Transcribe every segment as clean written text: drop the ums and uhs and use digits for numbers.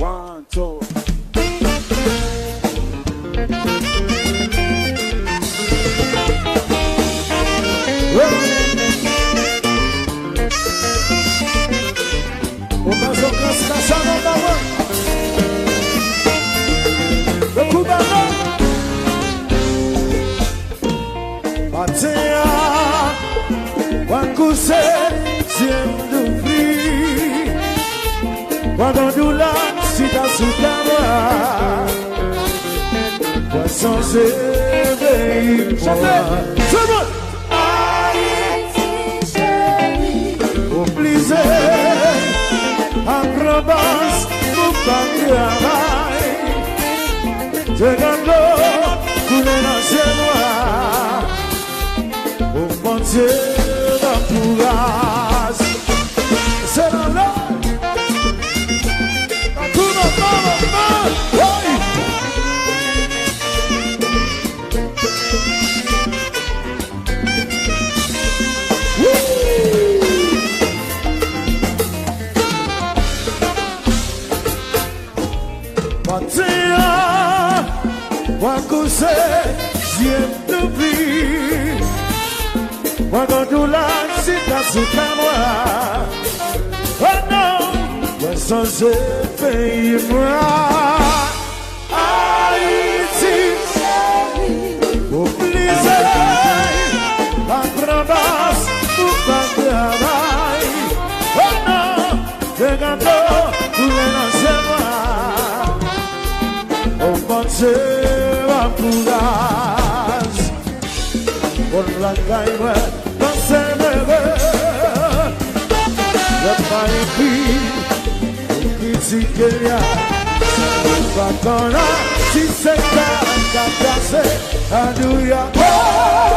1, 2. O mais alcance da sala da rua. O cubano Patea Wakuse Siendo free Quando dula si da su camera Poisson se veille pour Au plaisir Acrobas Pour pas travail Je gagne Couler dans chez moi Au mon Dieu d'entourage C'est dans l'heure Tout le monde Patea Wakuse Siendo free Quando tu lanci da su camera Oh no Questo se feimra Haiti Oblise Akrabas Upandiabai Oh no Llegando Tu le nasema Oh ponce Apuras Por la calle no se me ve La paipí Y si quería Bacona Si se canta Anuya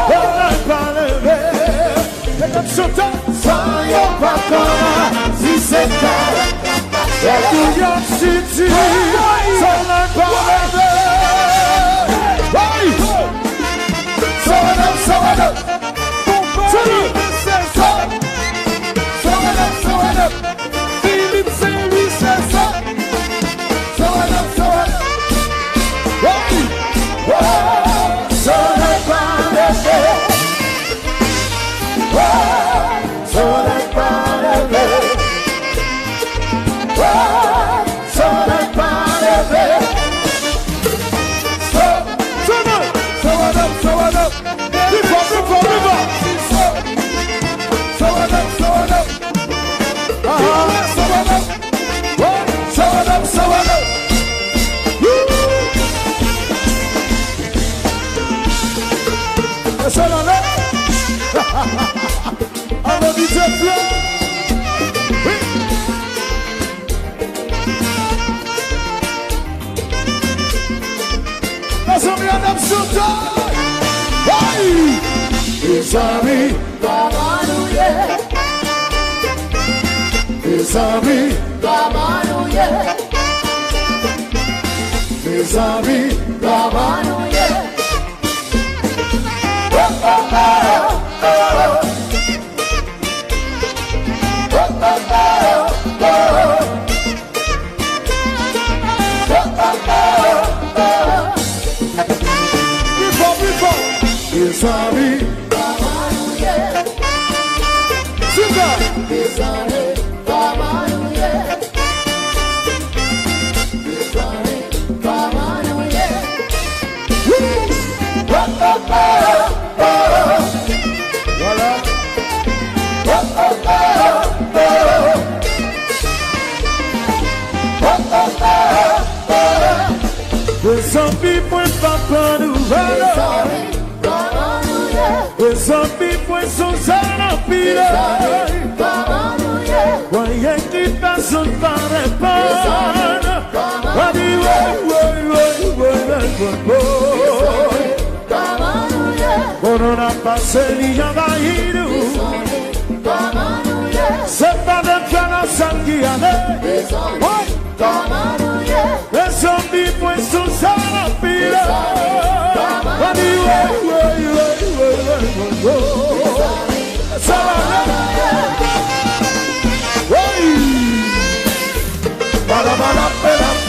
Por la calle Le canzota Soy bacona Si se canta Anuya Si si Soy la calle Someone up, Philip Seri says so. Someone up, I'm a DJ Flow. That's how me and them so tight. Hey! It's a me, come on, yeah. It's a me, come on, yeah. It's a me, come on, yeah. Oh, oh, oh, oh. It's a me, come on, yeah. Super. It's a me, come on, yeah. It's a me, come on, yeah. Oh, oh, oh, oh. Voilà. Oh, oh, oh, oh. Oh, oh, oh, oh. There's some people in Papa Nouvelle. There's some people in Susanna Peter. Why you keep us on fire? Why do you Corona passeria vai indo. Sempre da cana sanguiane. There's some people in Susanna Peter. Why do you Bala bala bala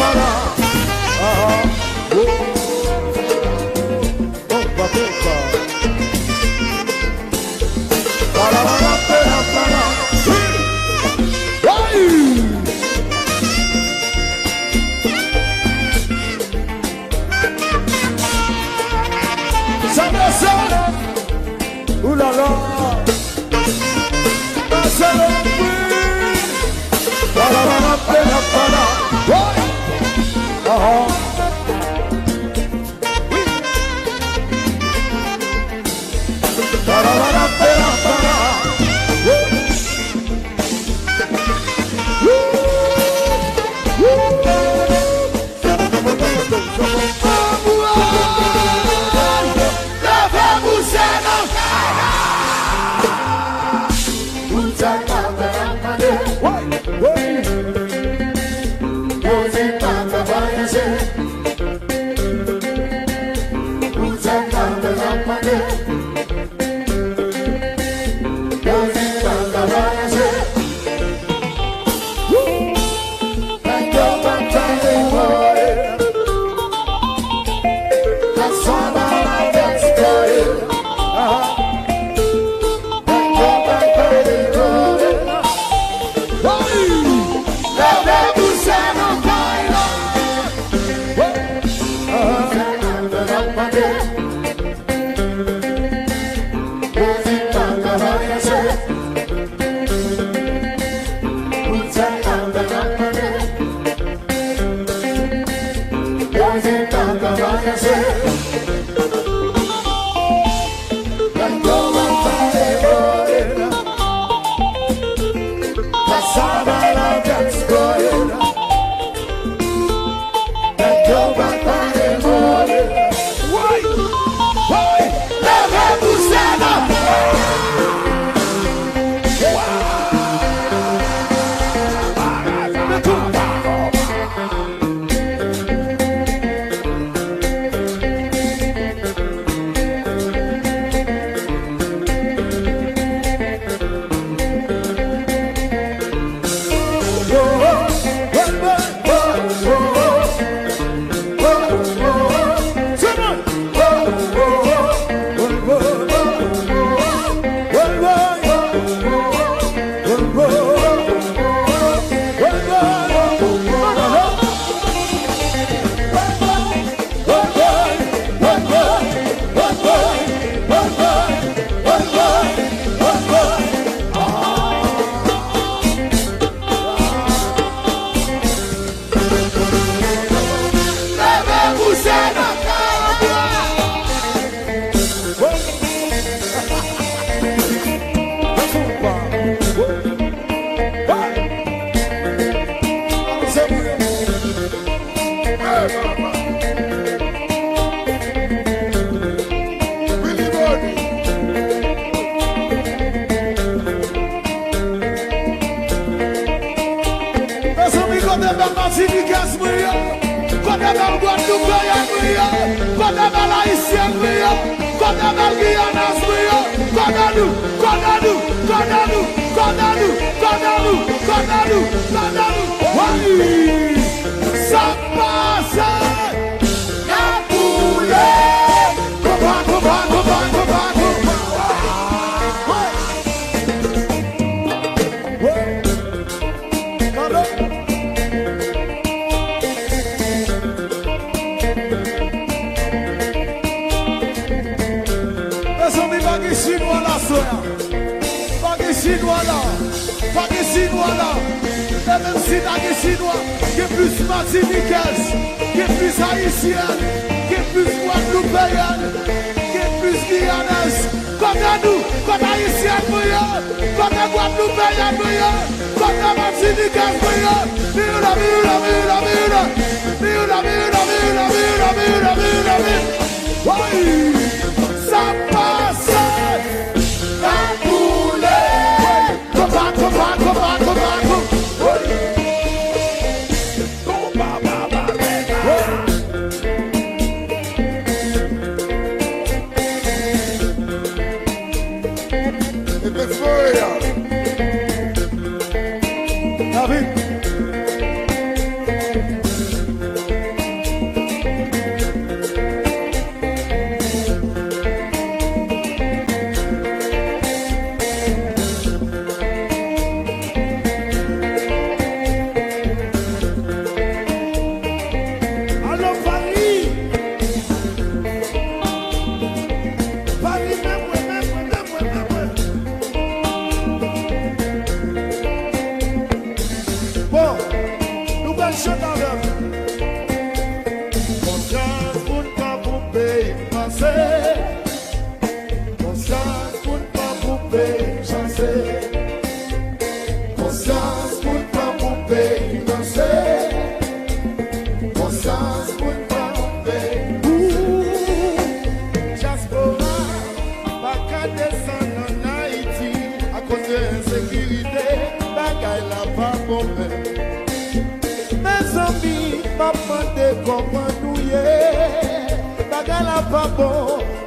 pas demander comment nous y est. Bagay la pas bon,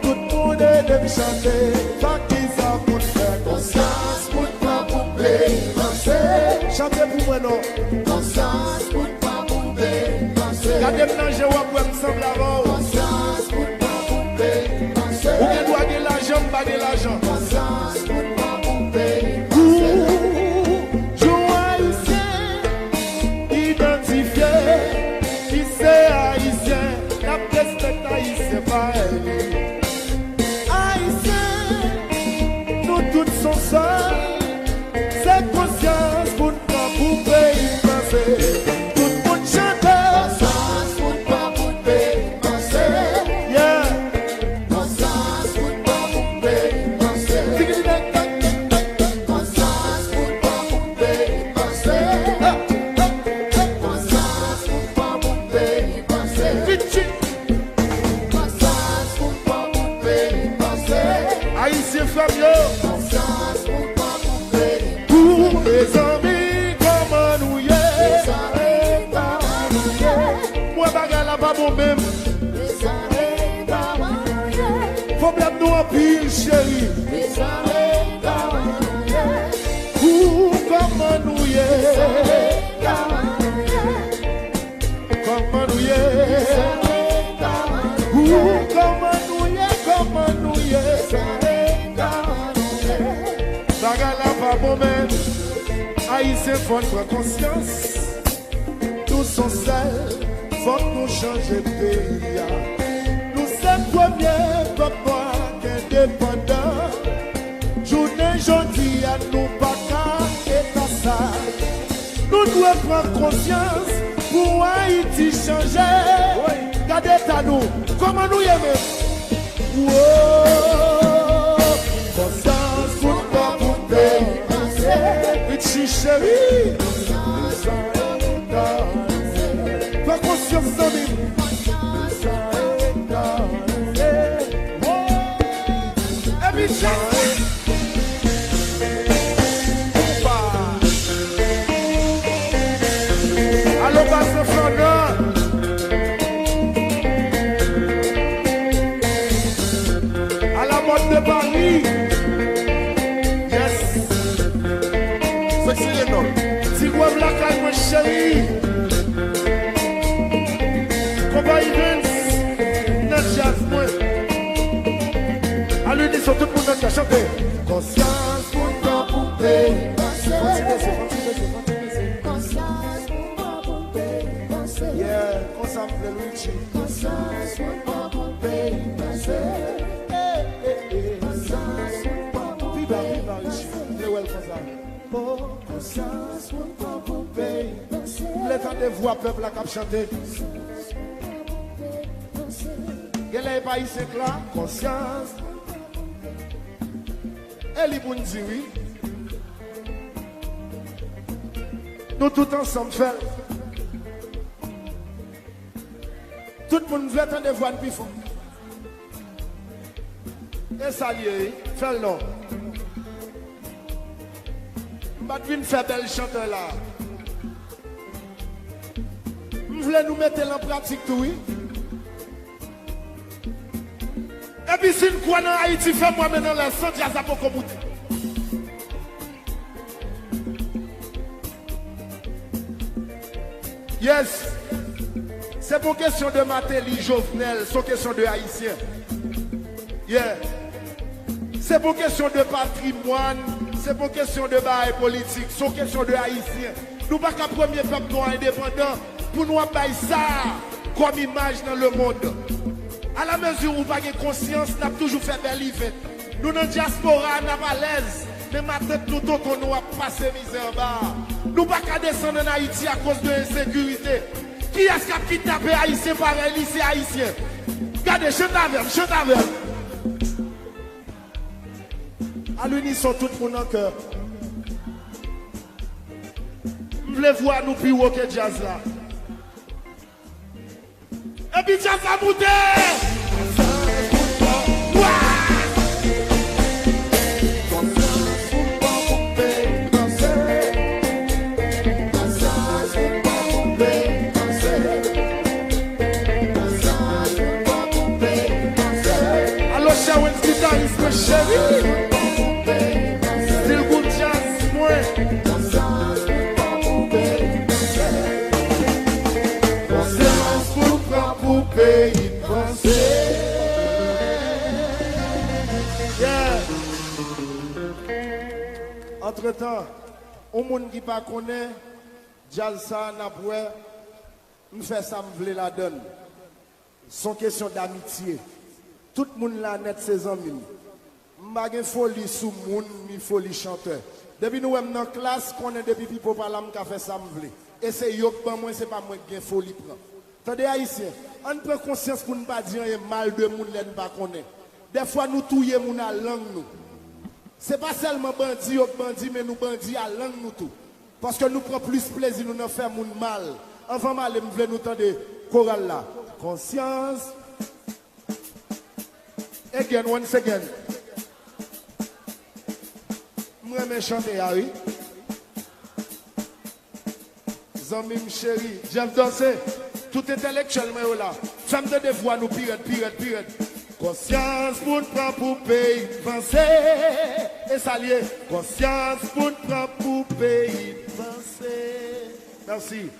tout le monde est de me chanter. Pas qui ça pour faire conscience, pour pas couper, danser. Chantez pour moi non. Conscience, pour pas couper, danser. Gardez-moi, je vois pour me sembler avant. Conscience, pour pas couper, danser. Ou bien doit de l'argent, pas de l'argent. Conscience, pour pas couper, danser. Joie haïtien, identifié. Qui c'est haïtien, la respecte haïtien pareil. Haïtien, nous tous sommes seuls. C'est conscience pour ne pas couper, danser. Tout le monde chante. Conscience pour ne pas couper, danser. Yeah. Conscience pour ne pas couper, danser. Conscience pour ne pas couper, danser. Conscience pour ne pas couper, danser. Conscience pour ne pas couper, danser. Haïtien Fabio. Conscience pour ne pas couper. Pour les amis, comment nous y est. Les amis, comment nous y est. Moi, bagarre là, pas bon même. Les amis, comment nous y est. Problème nous en pile, chérie. Les amis, comment nous y est. Pour comment nous y est. Les amis, comment nous y est. Comment nous y est. Les amis, comment nous y est. Comment nous y est. Comment nous y est. Les amis, comment nous y est. Bagarre là, pas bon même. Haïtien, faut prendre conscience. Nous sommes seuls, faut que nous changer de pays. Nous sommes premiers, papa, indépendants. Journée gentille, à nous pas qu'à état ça. Nous devons prendre conscience pour Haïti changer. Regardez à nous, comment nous y aimons. Wow, conscience pour pas couper. Petit chéri, pas conscience de lui. Et puis allô, passe Flandre. À la mode de Paris. Si vous avez la caille, mon chéri, combat Evans, notre jazz, moi. À l'unisson, tout le monde a chanté. Conscience pour pas couper, conscience pour pas couper, yeah, conscience de Luigi. Conscience pour pas couper, conscience pour pas couper, viva Luigi, très well conscience. Oh, conscience pour pas couper. Les voix peuple à cap chanter. Quel est le pays c'est là? Conscience. Elle est bonne dit oui. Nous tous ensemble faire. Tout le monde veut entendre des voix de plus fort. Et ça lié, fait le nom. Je vais faire belle chanteur là. Je voulais nous mettre en pratique tout, oui. Et puis si nous croyons en Haïti, fais-moi maintenant la santé à Zapoko. Yes. C'est pour question de Matéli, Jovenel, c'est question de Haïtien. Yeah. C'est pour question de patrimoine. C'est pour question de bail politique, c'est question de Haïtiens. Nous ne sommes pas le premier peuple noir indépendant pour nous bailler ça comme image dans le monde. À la mesure où nous n'avons pas conscience, nous avons toujours fait belle fête. Nous, dans la diaspora, nous sommes à l'aise. Mais maintenant, nous nous avons passé misère bas. Nous ne pouvons pas descendre en Haïti à cause de l'insécurité. Qui est-ce qui a kidnappé Haïtien par un lycée haïtien? Regardez, chante avec, chante avec. À l'unisson, tout le monde en cœur. Je voulais voir nous plus haut que jazz là. Et puis jazz a monté. S'il goûte jazz, moi. Conscience pour prendre pour pays français. Yeah. Entre-temps, au monde qui pas connaît, jazz ça n'a pas, me fait ça me vle la donne. Son question d'amitié. Tout le monde là net ses amis. M'pa gen folie sous moun, mi folie chanteur. Depuis nous même dans classe, connaît depuis pipo par là m'ka fait ça me vle. Et c'est yo que moi c'est pas moi qui gen folie prend. Tendez haïtien, on prend conscience pour ne pas dire mal de moun l'en pas connaît. Des fois nous touyer moun à langue nous. C'est pas seulement bandit ou bandit mais nous bandit à langue nous tout. Parce que nous prenons plus plaisir nous n'en faire moun mal. Avant mal me vle nous tendre chorale là. Conscience. Again, once again. Moi, je chante, oui. Zambim chéri, j'aime danser. Tout intellectuel, moi, là. Femme de des voix, nous pirate. Conscience pour prendre pour pays français. Et s'allier. Conscience pour prendre pour pays français. Merci.